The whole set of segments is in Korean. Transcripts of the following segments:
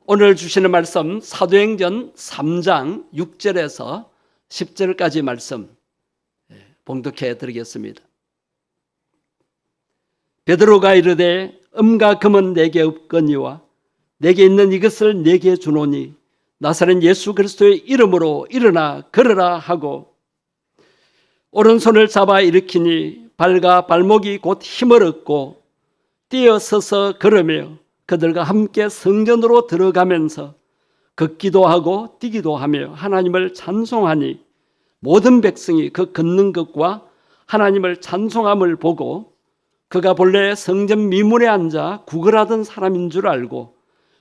오늘 주시는 말씀 사도행전 3장 6절에서 10절까지 말씀 봉독해 드리겠습니다. 베드로가 이르되 음과 금은 내게 없거니와 내게 있는 이것을 내게 주노니 나사렛 예수 그리스도의 이름으로 일어나 걸으라 하고 오른손을 잡아 일으키니 발과 발목이 곧 힘을 얻고 뛰어서서 걸으며 그들과 함께 성전으로 들어가면서 걷기도 하고 뛰기도 하며 하나님을 찬송하니 모든 백성이 그 걷는 것과 하나님을 찬송함을 보고 그가 본래 성전 미문에 앉아 구걸하던 사람인 줄 알고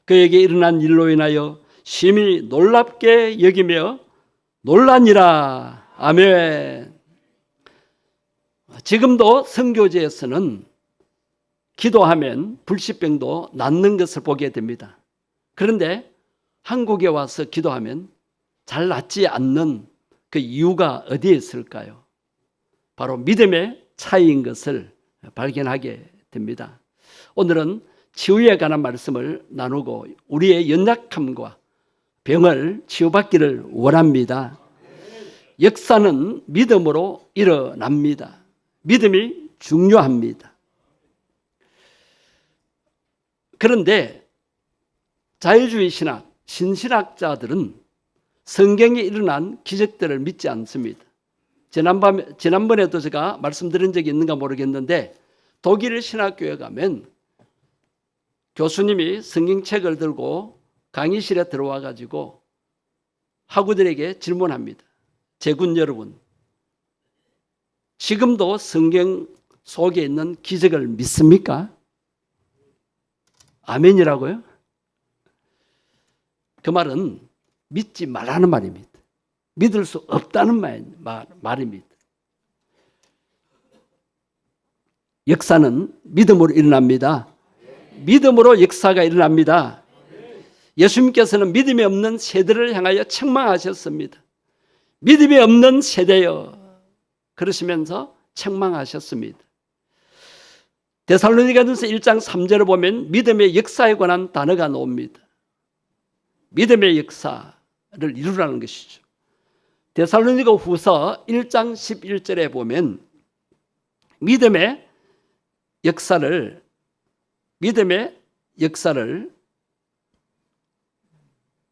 그에게 일어난 일로 인하여 심히 놀랍게 여기며 놀라니라. 아멘. 지금도 선교지에서는 기도하면 불치병도 낫는 것을 보게 됩니다. 그런데 한국에 와서 기도하면 잘 낫지 않는 그 이유가 어디에 있을까요? 바로 믿음의 차이인 것을 발견하게 됩니다. 오늘은 치유에 관한 말씀을 나누고 우리의 연약함과 병을 치유받기를 원합니다. 역사는 믿음으로 일어납니다. 믿음이 중요합니다. 그런데 자유주의 신학, 신신학자들은 성경에 일어난 기적들을 믿지 않습니다. 지난번에도 제가 말씀드린 적이 있는가 모르겠는데 독일 신학교에 가면 교수님이 성경책을 들고 강의실에 들어와 가지고 학우들에게 질문합니다. 제군 여러분, 지금도 성경 속에 있는 기적을 믿습니까? 아멘이라고요? 그 말은 믿지 말라는 말입니다. 믿을 수 없다는 말입니다. 역사는 믿음으로 일어납니다. 믿음으로 역사가 일어납니다. 예수님께서는 믿음이 없는 세대를 향하여 책망하셨습니다. 믿음이 없는 세대여 그러시면서 책망하셨습니다. 데살로니가전서 1장 3절을 보면 믿음의 역사에 관한 단어가 나옵니다. 믿음의 역사를 이루라는 것이죠. 데살로니가 후서 1장 11절에 보면 믿음의 역사를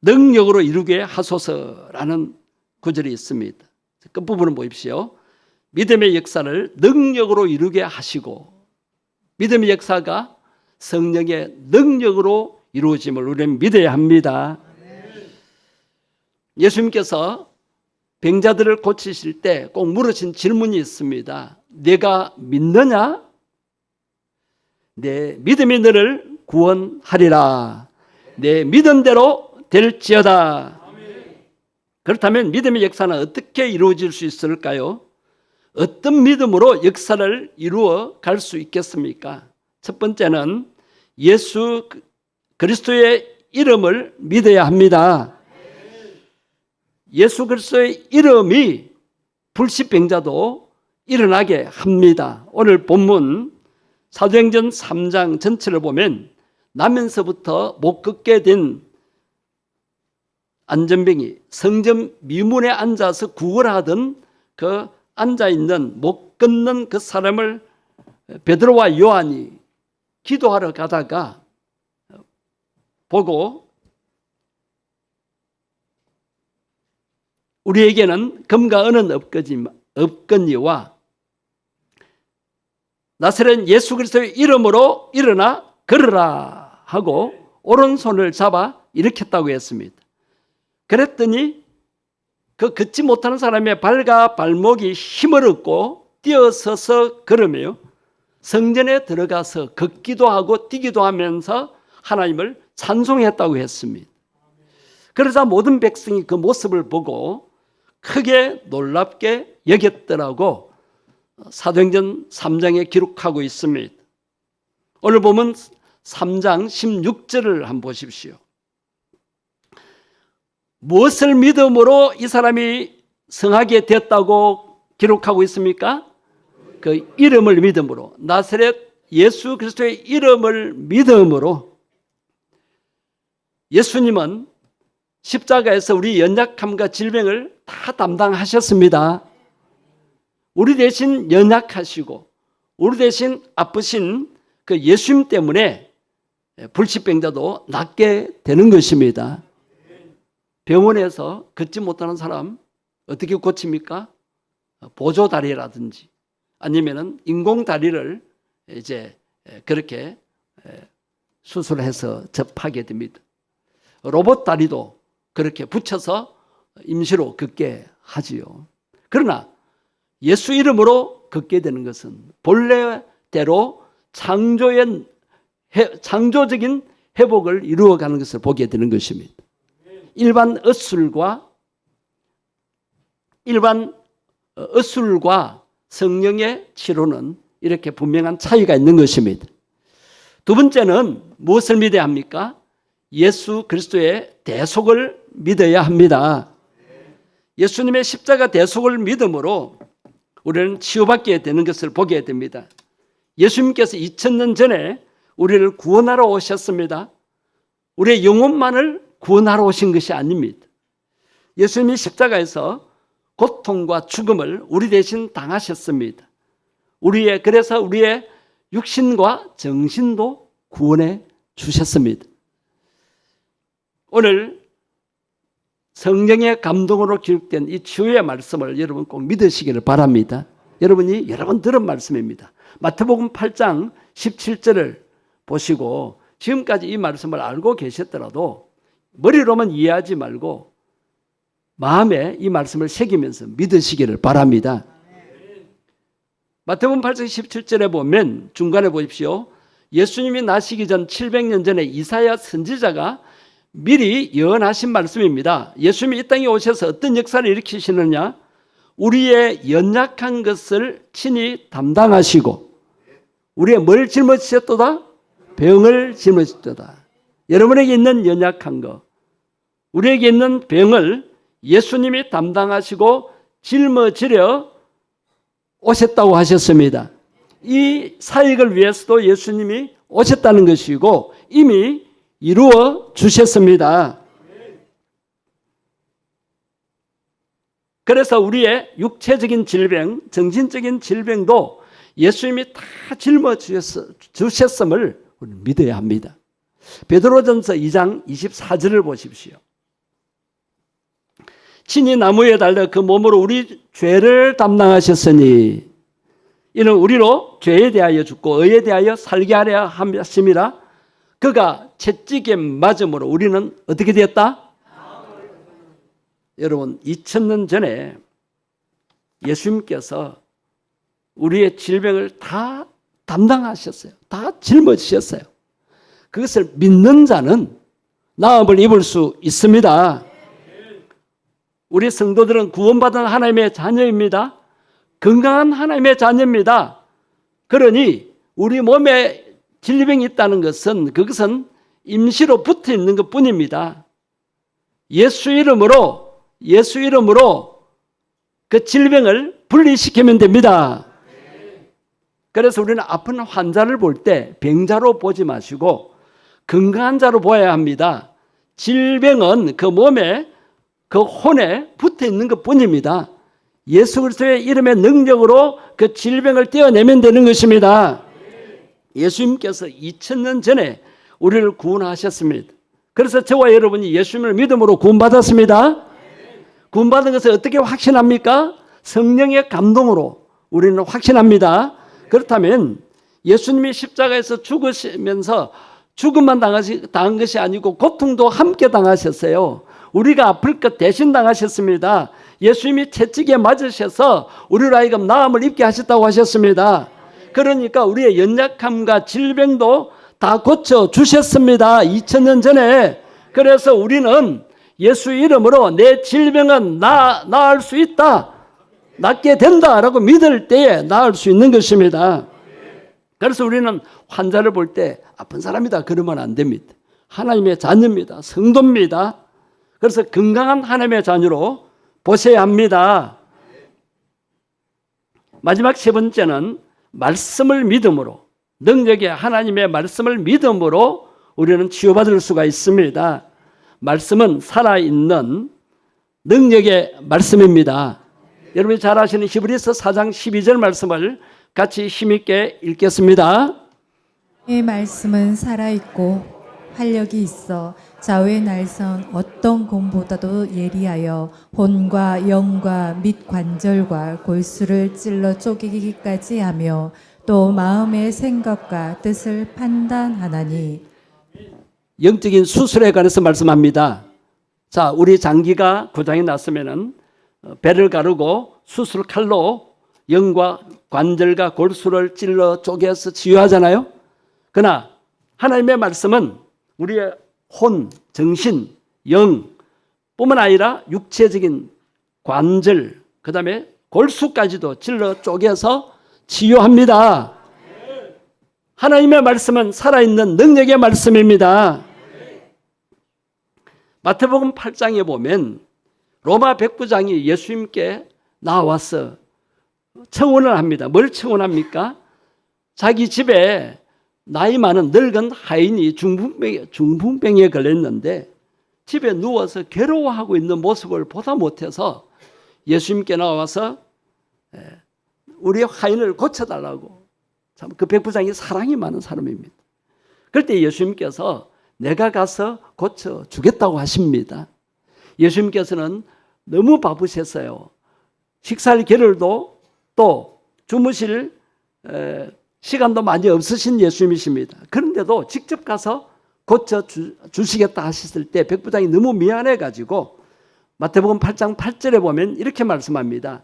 능력으로 이루게 하소서라는 구절이 있습니다. 끝부분을 보십시오. 믿음의 역사를 능력으로 이루게 하시고 믿음의 역사가 성령의 능력으로 이루어짐을 우리는 믿어야 합니다. 예수님께서 병자들을 고치실 때 꼭 물으신 질문이 있습니다. 내가 믿느냐? 내 믿음이 너를 구원하리라. 내 믿은 대로 될지어다. 그렇다면 믿음의 역사는 어떻게 이루어질 수 있을까요? 어떤 믿음으로 역사를 이루어 갈 수 있겠습니까? 첫 번째는 예수 그리스도의 이름을 믿어야 합니다. 예수 그리스도의 이름이 불치병자도 일어나게 합니다. 오늘 본문 사도행전 3장 전체를 보면 나면서부터 못 걷게 된 안전병이 성전 미문에 앉아서 구걸하던 그 앉아있는 못 걷는 그 사람을 베드로와 요한이 기도하러 가다가 보고 우리에게는 금과 은은 없거니와 나사렛 예수 그리스도의 이름으로 일어나 걸으라 하고 오른손을 잡아 일으켰다고 했습니다. 그랬더니 그 걷지 못하는 사람의 발과 발목이 힘을 얻고 뛰어서서 걸으며 성전에 들어가서 걷기도 하고 뛰기도 하면서 하나님을 찬송했다고 했습니다. 그러자 모든 백성이 그 모습을 보고 크게 놀랍게 여겼더라고 사도행전 3장에 기록하고 있습니다. 오늘 보면 3장 16절을 한번 보십시오. 무엇을 믿음으로 이 사람이 성하게 됐다고 기록하고 있습니까? 그 이름을 믿음으로, 나사렛 예수 그리스도의 이름을 믿음으로 예수님은 십자가에서 우리 연약함과 질병을 다 담당하셨습니다. 우리 대신 연약하시고 우리 대신 아프신 그 예수님 때문에 불치병자도 낫게 되는 것입니다. 병원에서 걷지 못하는 사람 어떻게 고칩니까? 보조다리라든지 아니면은 인공다리를 이제 그렇게 수술해서 접하게 됩니다. 로봇 다리도 그렇게 붙여서 임시로 걷게 하지요. 그러나 예수 이름으로 걷게 되는 것은 본래대로 창조적인 회복을 이루어가는 것을 보게 되는 것입니다. 일반 의술과 성령의 치료는 이렇게 분명한 차이가 있는 것입니다. 두 번째는 무엇을 믿어야 합니까? 예수 그리스도의 대속을 믿어야 합니다. 예수님의 십자가 대속을 믿음으로 우리는 치유받게 되는 것을 보게 됩니다. 예수님께서 2000년 전에 우리를 구원하러 오셨습니다. 우리의 영혼만을 구원하러 오신 것이 아닙니다. 예수님이 십자가에서 고통과 죽음을 우리 대신 당하셨습니다. 그래서 우리의 육신과 정신도 구원해 주셨습니다. 오늘 성령의 감동으로 기록된 이 치유의 말씀을 여러분 꼭 믿으시기를 바랍니다. 여러분이 여러 번 들은 말씀입니다. 마태복음 8장 17절을 보시고 지금까지 이 말씀을 알고 계셨더라도 머리로만 이해하지 말고 마음에 이 말씀을 새기면서 믿으시기를 바랍니다. 마태복음 8장 17절에 보면 중간에 보십시오. 예수님이 나시기 전 700년 전에 이사야 선지자가 미리 예언하신 말씀입니다. 예수님이 이 땅에 오셔서 어떤 역사를 일으키시느냐? 우리의 연약한 것을 친히 담당하시고 우리의 뭘 짊어지셨도다? 병을 짊어지셨도다. 여러분에게 있는 연약한 것, 우리에게 있는 병을 예수님이 담당하시고 짊어지려 오셨다고 하셨습니다. 이 사역을 위해서도 예수님이 오셨다는 것이고 이미 이루어 주셨습니다. 그래서 우리의 육체적인 질병, 정신적인 질병도 예수님이 다 짊어지셨음을 믿어야 합니다. 베드로전서 2장 24절을 보십시오. 친히 나무에 달려 그 몸으로 우리 죄를 담당하셨으니 이는 우리로 죄에 대하여 죽고 의에 대하여 살게 하려 하심이라. 그가 채찍에 맞음으로 우리는 어떻게 되었다? 여러분 2000년 전에 예수님께서 우리의 질병을 다 담당하셨어요. 다 짊어지셨어요. 그것을 믿는 자는 나음을 입을 수 있습니다. 우리 성도들은 구원받은 하나님의 자녀입니다. 건강한 하나님의 자녀입니다. 그러니 우리 몸에 질병이 있다는 것은 그것은 임시로 붙어 있는 것 뿐입니다. 예수 이름으로 그 질병을 분리시키면 됩니다. 그래서 우리는 아픈 환자를 볼 때 병자로 보지 마시고 건강한 자로 보아야 합니다. 질병은 그 몸에 그 혼에 붙어 있는 것 뿐입니다. 예수 그리스도의 이름의 능력으로 그 질병을 떼어내면 되는 것입니다. 예수님께서 2000년 전에 우리를 구원하셨습니다. 그래서 저와 여러분이 예수님을 믿음으로 구원받았습니다. 구원받은 것을 어떻게 확신합니까? 성령의 감동으로 우리는 확신합니다. 그렇다면 예수님이 십자가에서 죽으시면서 죽음만 당한 것이 아니고 고통도 함께 당하셨어요. 우리가 아플 것 대신 당하셨습니다. 예수님이 채찍에 맞으셔서 우리로 하여금 나음을 입게 하셨다고 하셨습니다. 그러니까 우리의 연약함과 질병도 다 고쳐주셨습니다. 2000년 전에. 그래서 우리는 예수 이름으로 내 질병은 나을 수 있다, 낫게 된다라고 믿을 때에 나을 수 있는 것입니다. 그래서 우리는 환자를 볼 때 아픈 사람이다 그러면 안 됩니다. 하나님의 자녀입니다. 성도입니다. 그래서 건강한 하나님의 자녀로 보셔야 합니다. 마지막 세 번째는 말씀을 믿음으로, 능력의 하나님의 말씀을 믿음으로 우리는 치유받을 수가 있습니다. 말씀은 살아있는 능력의 말씀입니다. 여러분이 잘 아시는 히브리서 4장 12절 말씀을 같이 힘있게 읽겠습니다. 이 말씀은 살아있고 활력이 있어 좌우의 날선 어떤 검보다도 예리하여 혼과 영과 및 관절과 골수를 찔러 쪼개기까지 하며 또 마음의 생각과 뜻을 판단하나니. 영적인 수술에 관해서 말씀합니다. 자, 우리 장기가 고장이 났으면은 배를 가르고 수술 칼로 영과 관절과 골수를 찔러 쪼개서 치유하잖아요. 그러나 하나님의 말씀은 우리의 혼, 정신, 영 뿐만 아니라 육체적인 관절, 그 다음에 골수까지도 찔러 쪼개서 치유합니다. 하나님의 말씀은 살아있는 능력의 말씀입니다. 마태복음 8장에 보면 로마 백부장이 예수님께 나와서 청혼을 합니다. 뭘 청혼합니까? 자기 집에 나이 많은 늙은 하인이 중풍병에 걸렸는데 집에 누워서 괴로워하고 있는 모습을 보다 못해서 예수님께 나와서 우리 하인을 고쳐달라고. 참 그 백부장이 사랑이 많은 사람입니다. 그럴 때 예수님께서 내가 가서 고쳐주겠다고 하십니다. 예수님께서는 너무 바쁘셨어요. 식사할 겨를도 또 주무실 시간도 많이 없으신 예수님이십니다. 그런데도 직접 가서 고쳐주시겠다 하셨을 때 백부장이 너무 미안해가지고 마태복음 8장 8절에 보면 이렇게 말씀합니다.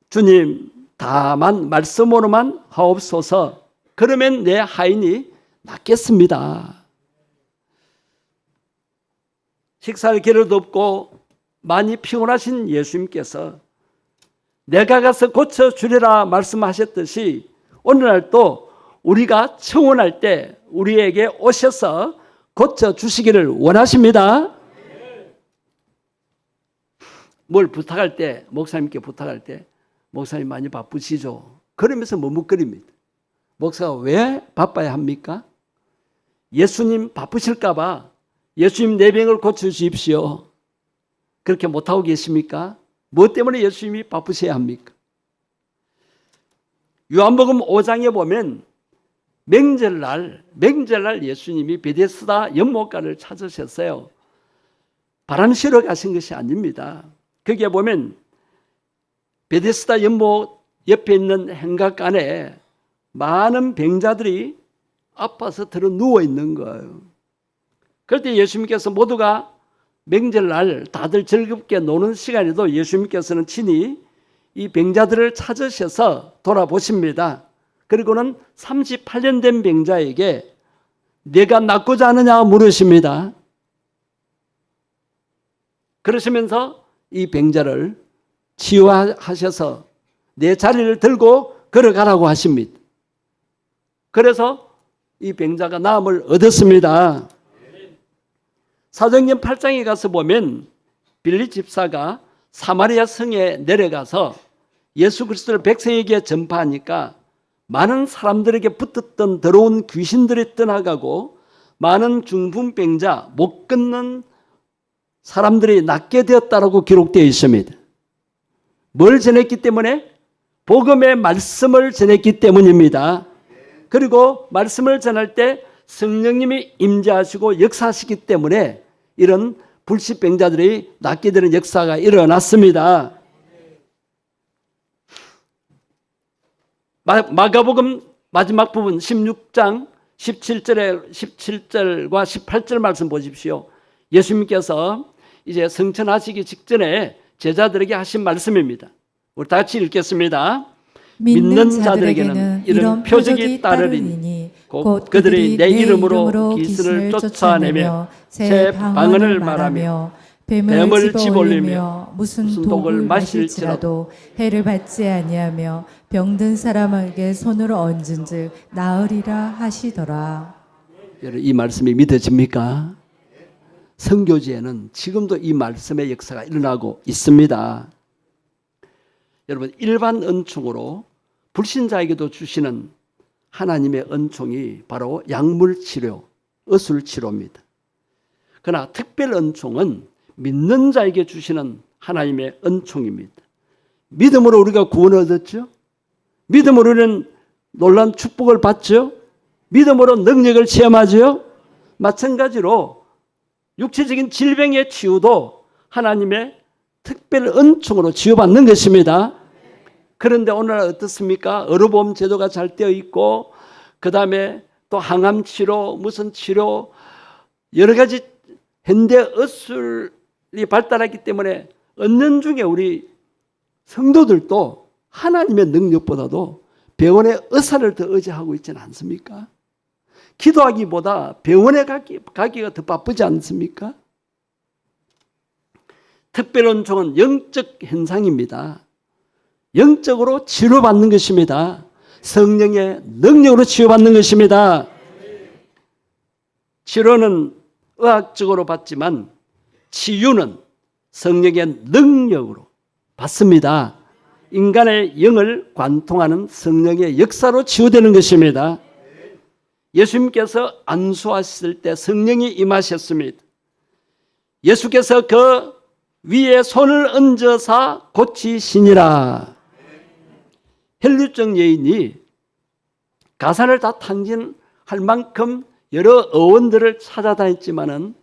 주님, 다만 말씀으로만 하옵소서. 그러면 내 하인이 낫겠습니다. 식사할 겨를도 없고 많이 피곤하신 예수님께서 내가 가서 고쳐주리라 말씀하셨듯이 오늘날 또 우리가 청혼할 때 우리에게 오셔서 고쳐주시기를 원하십니다. 뭘 부탁할 때, 목사님께 부탁할 때 목사님 많이 바쁘시죠? 그러면서 머뭇거립니다. 목사가 왜 바빠야 합니까? 예수님 바쁘실까 봐 예수님 내 병을 고쳐주십시오. 그렇게 못하고 계십니까? 무엇 때문에 예수님이 바쁘셔야 합니까? 요한복음 5장에 보면 명절날 예수님이 베데스다 연못가를 찾으셨어요. 바람 쐬러 가신 것이 아닙니다. 거기에 보면 베데스다 연못 옆에 있는 행각간에 많은 병자들이 아파서 들어 누워 있는 거예요. 그럴 때 예수님께서 모두가 명절날 다들 즐겁게 노는 시간에도 예수님께서는 친히 이 병자들을 찾으셔서 돌아보십니다. 그리고는 38년 된 병자에게 내가 낫고자 하느냐 물으십니다. 그러시면서 이 병자를 치유하셔서 내 자리를 들고 걸어가라고 하십니다. 그래서 이 병자가 나음을 얻었습니다. 사도행전 8장에 가서 보면 빌립 집사가 사마리아 성에 내려가서 예수 그리스도를 백성에게 전파하니까 많은 사람들에게 붙었던 더러운 귀신들이 떠나가고 많은 중풍병자, 못 걷는 사람들이 낫게 되었다라고 기록되어 있습니다. 뭘 전했기 때문에? 복음의 말씀을 전했기 때문입니다. 그리고 말씀을 전할 때 성령님이 임재하시고 역사하시기 때문에 이런 불치병자들이 낫게 되는 역사가 일어났습니다. 마가복음 마지막 부분 16장 17절과 18절 말씀 보십시오. 예수님께서 이제 성천하시기 직전에 제자들에게 하신 말씀입니다. 우리 다 같이 읽겠습니다. 믿는 자들에게는 이런 표적이 따르리니 곧 그들이 내 이름으로 귀신을 쫓아내며 새 방언을 말하며 뱀을 집어올리며 무슨 독을 마실지라도 해를 받지 아니하며 병든 사람에게 손을 얹은즉 나으리라 하시더라. 여러분, 이 말씀이 믿어집니까? 선교지에는 지금도 이 말씀의 역사가 일어나고 있습니다. 여러분, 일반 은총으로 불신자에게도 주시는 하나님의 은총이 바로 약물치료, 의술치료입니다. 그러나 특별 은총은 믿는 자에게 주시는 하나님의 은총입니다. 믿음으로 우리가 구원을 얻었죠. 믿음으로 우리는 놀라운 축복을 받죠. 믿음으로 능력을 체험하죠. 마찬가지로 육체적인 질병의 치유도 하나님의 특별 은총으로 치유받는 것입니다. 그런데 오늘 어떻습니까? 의료보험 제도가 잘 되어 있고 그 다음에 또 항암 치료, 무슨 치료 여러 가지 현대 의술이 발달했기 때문에 은연중에 우리 성도들도 하나님의 능력보다도 병원의 의사를 더 의지하고 있지는 않습니까? 기도하기보다 병원에 가기가 더 바쁘지 않습니까? 특별 은총은 영적 현상입니다. 영적으로 치료받는 것입니다. 성령의 능력으로 치유받는 것입니다. 치료는 의학적으로 받지만 치유는 성령의 능력으로 받습니다. 인간의 영을 관통하는 성령의 역사로 치유되는 것입니다. 예수님께서 안수하셨을 때 성령이 임하셨습니다. 예수께서 그 위에 손을 얹어서 고치시니라. 혈류증 여인이 가산을 다 탕진할 만큼 여러 의원들을 찾아다녔지만은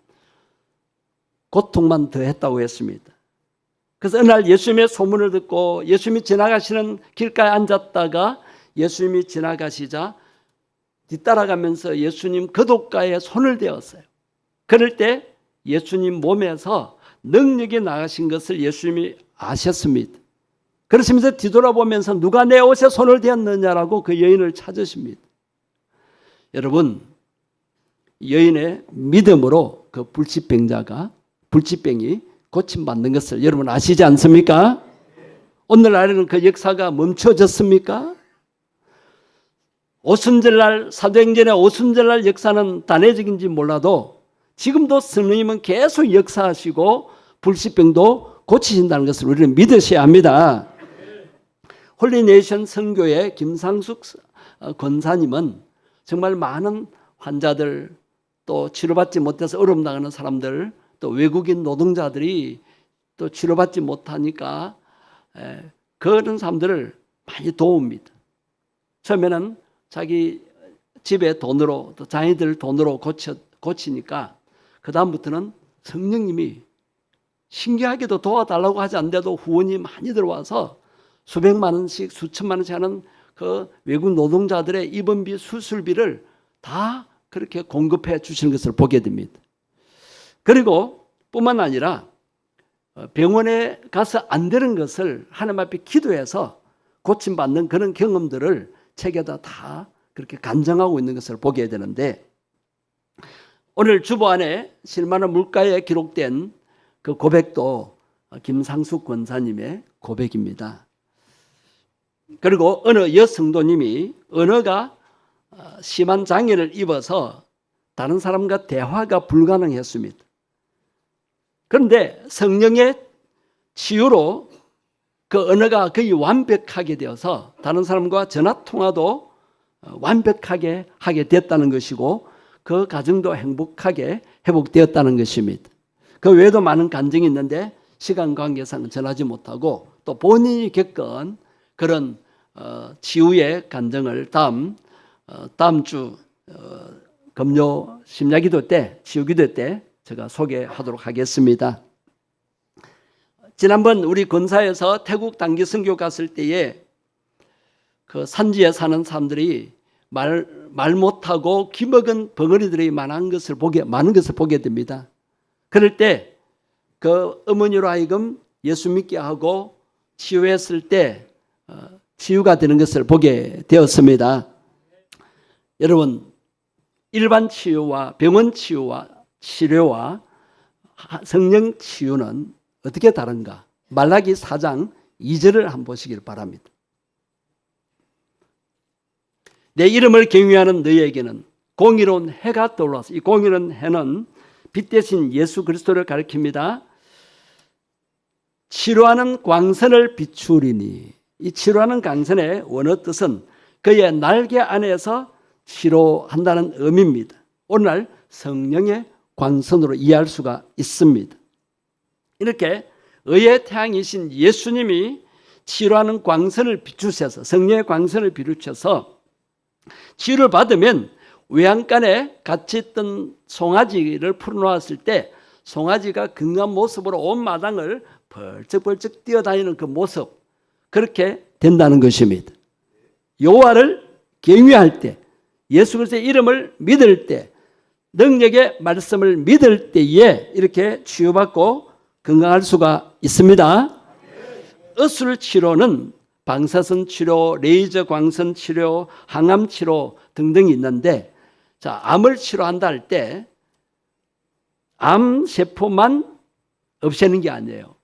고통만 더했다고 했습니다. 그래서 어느 날 예수님의 소문을 듣고 예수님이 지나가시는 길가에 앉았다가 예수님이 지나가시자 뒤따라가면서 예수님 거독가에 손을 대었어요. 그럴 때 예수님 몸에서 능력이 나가신 것을 예수님이 아셨습니다. 그러시면서 뒤돌아보면서 누가 내 옷에 손을 대었느냐라고 그 여인을 찾으십니다. 여러분, 여인의 믿음으로 그 불치병이 고침받는 것을 여러분 아시지 않습니까? 오늘날에는 그 역사가 멈춰졌습니까? 오순절날, 사도행전의 오순절날 역사는 단회적인지 몰라도 지금도 성령님은 계속 역사하시고 불치병도 고치신다는 것을 우리는 믿으셔야 합니다. 홀리네이션 선교의 김상숙 권사님은 정말 많은 환자들, 또 치료받지 못해서 어려움 당하는 사람들, 또 외국인 노동자들이 또 치료받지 못하니까 그런 사람들을 많이 도웁니다. 처음에는 자기 집에 돈으로, 또 자녀들 돈으로 고치니까 그 다음부터는 성령님이 신기하게도 도와달라고 하지 않는데도 후원이 많이 들어와서 수백만 원씩, 수천만 원씩 하는 그 외국 노동자들의 입원비, 수술비를 다 그렇게 공급해 주시는 것을 보게 됩니다. 그리고 뿐만 아니라 병원에 가서 안 되는 것을 하나님 앞에 기도해서 고침받는 그런 경험들을 책에다 다 그렇게 간증하고 있는 것을 보게 되는데, 오늘 주보안에 실만한 물가에 기록된 그 고백도 김상숙 권사님의 고백입니다. 그리고 어느 여성도님이 언어가 심한 장애를 입어서 다른 사람과 대화가 불가능했습니다. 그런데 성령의 치유로 그 언어가 거의 완벽하게 되어서 다른 사람과 전화통화도 완벽하게 하게 됐다는 것이고, 그 가정도 행복하게 회복되었다는 것입니다. 그 외에도 많은 간증이 있는데 시간 관계상 전하지 못하고, 또 본인이 겪은 그런 치유의 간증을 다음 주 금요 심야기도 때, 치유기도 때 제가 소개하도록 하겠습니다. 지난번 우리 권사에서 태국 단기 선교 갔을 때에 그 산지에 사는 사람들이 말 못하고 기먹은 벙어리들이 많은 것을 보게 됩니다. 그럴 때 그 어머니로 하여금 예수 믿게 하고 치유했을 때 치유가 되는 것을 보게 되었습니다. 여러분, 일반 치유와 병원 치유와 치료와 성령 치유는 어떻게 다른가? 말라기 4장 2절을 한번 보시길 바랍니다. 내 이름을 경외하는 너희에게는 공의로운 해가 떠올라서, 이 공의로운 해는 빛 대신 예수 그리스도를 가리킵니다. 치료하는 광선을 비추리니, 이 치료하는 광선의 원어 뜻은 그의 날개 안에서 치료한다는 의미입니다. 오늘날 성령의 광선으로 이해할 수가 있습니다. 이렇게 의의 태양이신 예수님이 치료하는 광선을 비추셔서, 성령의 광선을 비추셔서 치유를 받으면 외양간에 갇혀 있던 송아지를 풀어놓았을 때 송아지가 건강한 모습으로 온 마당을 벌쩍벌쩍 뛰어다니는 그 모습, 그렇게 된다는 것입니다. 여호와를 경외할 때, 예수 그리스도의 이름을 믿을 때, 능력의 말씀을 믿을 때에 이렇게 치유받고 건강할 수가 있습니다. 의술 치료는 방사선 치료, 레이저 광선 치료, 항암 치료 등등이 있는데, 자, 암을 치료한다 할 때 암 세포만 없애는 게 아니에요.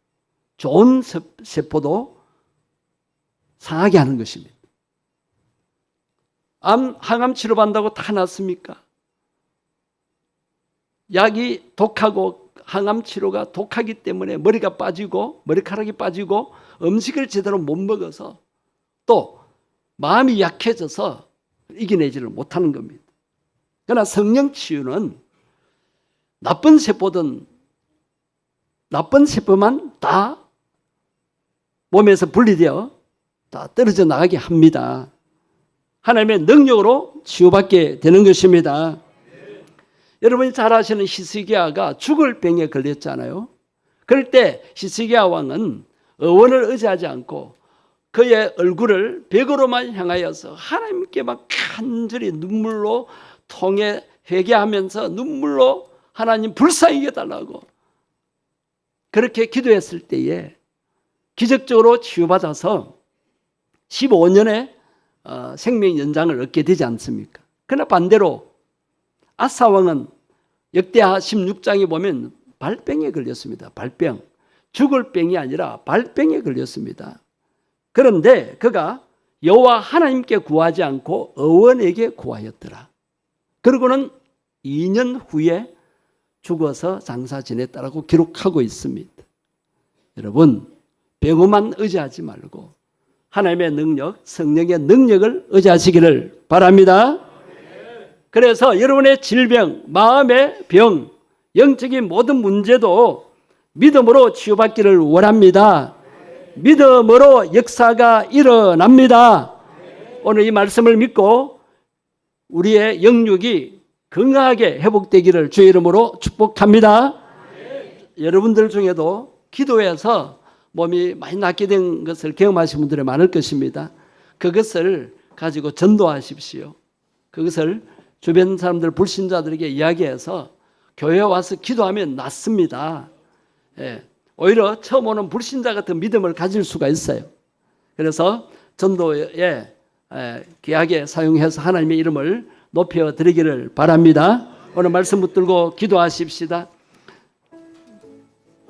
좋은 세포도 상하게 하는 것입니다. 항암 치료받는다고 다 낫습니까? 약이 독하고 항암 치료가 독하기 때문에 머리가 빠지고 머리카락이 빠지고 음식을 제대로 못 먹어서 또 마음이 약해져서 이겨내지를 못하는 겁니다. 그러나 성령 치유는 나쁜 세포만 다 몸에서 분리되어 다 떨어져 나가게 합니다. 하나님의 능력으로 치유받게 되는 것입니다. 여러분이 잘 아시는 히스기야가 죽을 병에 걸렸잖아요. 그럴 때 히스기야 왕은 의원을 의지하지 않고 그의 얼굴을 벽으로만 향하여서 하나님께 막 간절히 눈물로 통해 회개하면서 눈물로 하나님 불쌍히 여겨달라고 그렇게 기도했을 때에 기적적으로 치유받아서 15년의 생명 연장을 얻게 되지 않습니까? 그러나 반대로 아사 왕은 역대하 16장에 보면 발병에 걸렸습니다. 발병. 죽을 병이 아니라 발병에 걸렸습니다. 그런데 그가 여호와 하나님께 구하지 않고 의원에게 구하였더라. 그러고는 2년 후에 죽어서 장사 지냈다라고 기록하고 있습니다. 여러분, 병원만 의지하지 말고 하나님의 능력, 성령의 능력을 의지하시기를 바랍니다. 그래서 여러분의 질병, 마음의 병, 영적인 모든 문제도 믿음으로 치유받기를 원합니다. 믿음으로 역사가 일어납니다. 오늘 이 말씀을 믿고 우리의 영육이 건강하게 회복되기를 주의 이름으로 축복합니다. 여러분들 중에도 기도해서 몸이 많이 낫게 된 것을 경험하신 분들이 많을 것입니다. 그것을 가지고 전도하십시오. 그것을 주변 사람들, 불신자들에게 이야기해서 교회에 와서 기도하면 낫습니다. 예, 오히려 처음 오는 불신자 같은 믿음을 가질 수가 있어요. 그래서 전도에 귀하게 사용해서 하나님의 이름을 높여드리기를 바랍니다. 오늘 말씀 붙들고 기도하십시다.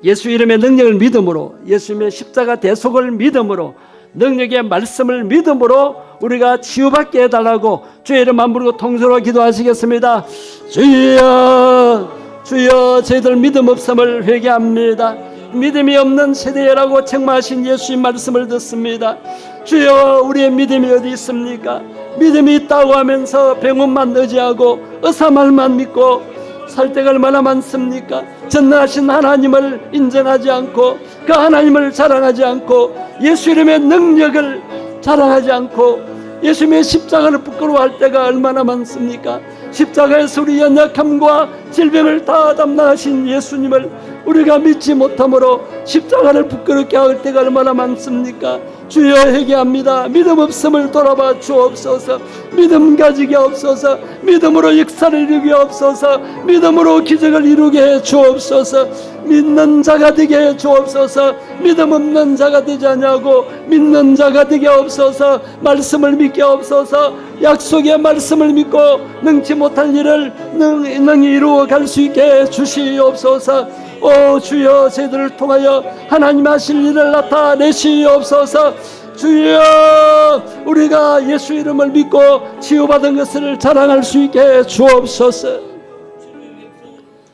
예수 이름의 능력을 믿음으로, 예수님의 십자가 대속을 믿음으로, 능력의 말씀을 믿음으로 우리가 치유받게 해달라고 주의 이름만 부르고 통성으로 기도하시겠습니다. 주여, 주여, 저희들 믿음 없음을 회개합니다. 믿음이 없는 세대라고 책망하신 예수의 말씀을 듣습니다. 주여, 우리의 믿음이 어디 있습니까? 믿음이 있다고 하면서 병원만 의지하고 의사말만 믿고 살 때가 얼마나 많습니까? 전능하신 하나님을 인정하지 않고 그 하나님을 자랑하지 않고 예수 이름의 능력을 자랑하지 않고 예수님의 십자가를 부끄러워할 때가 얼마나 많습니까? 십자가에서 우리 연약함과 질병을 다 담당하신 예수님을 우리가 믿지 못함으로 십자가를 부끄럽게 할 때가 얼마나 많습니까? 주여, 회개합니다. 믿음 없음을 돌아봐 주옵소서. 믿음 가지게 없소서. 믿음으로 역사를 이루게 없소서. 믿음으로 기적을 이루게 해 주옵소서. 믿는 자가 되게 해 주옵소서. 믿음 없는 자가 되지 않냐고 믿는 자가 되게 없소서. 말씀을 믿게 없소서. 약속의 말씀을 믿고 능치 못할 일을 능히 이루어 갈 수 있게 해 주시옵소서. 오 주여, 저희들을 통하여 하나님 하실 일을 나타내시옵소서. 주여, 우리가 예수 이름을 믿고 치유받은 것을 자랑할 수 있게 해 주옵소서.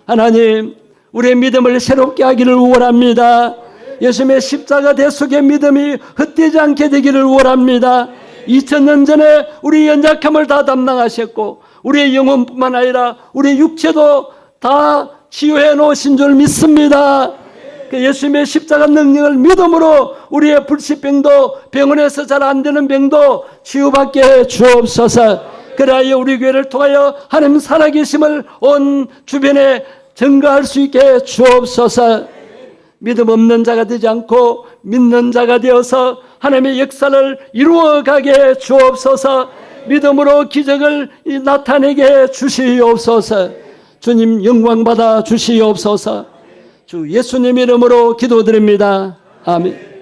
하나님, 우리의 믿음을 새롭게 하기를 원합니다. 예수님의 십자가 대속의 믿음이 헛되지 않게 되기를 원합니다. 2000년 전에 우리 연약함을 다 담당하셨고 우리의 영혼뿐만 아니라 우리의 육체도 다 치유해 놓으신 줄 믿습니다. 그 예수님의 십자가 능력을 믿음으로 우리의 불치병도, 병원에서 잘 안 되는 병도 치유받게 주옵소서. 그리하여 우리 교회를 통하여 하나님 살아계심을 온 주변에 증거할 수 있게 주옵소서. 믿음 없는 자가 되지 않고 믿는 자가 되어서 하나님의 역사를 이루어가게 주옵소서. 믿음으로 기적을 나타내게 주시옵소서. 주님 영광받아 주시옵소서. 주 예수님 이름으로 기도드립니다. 아멘.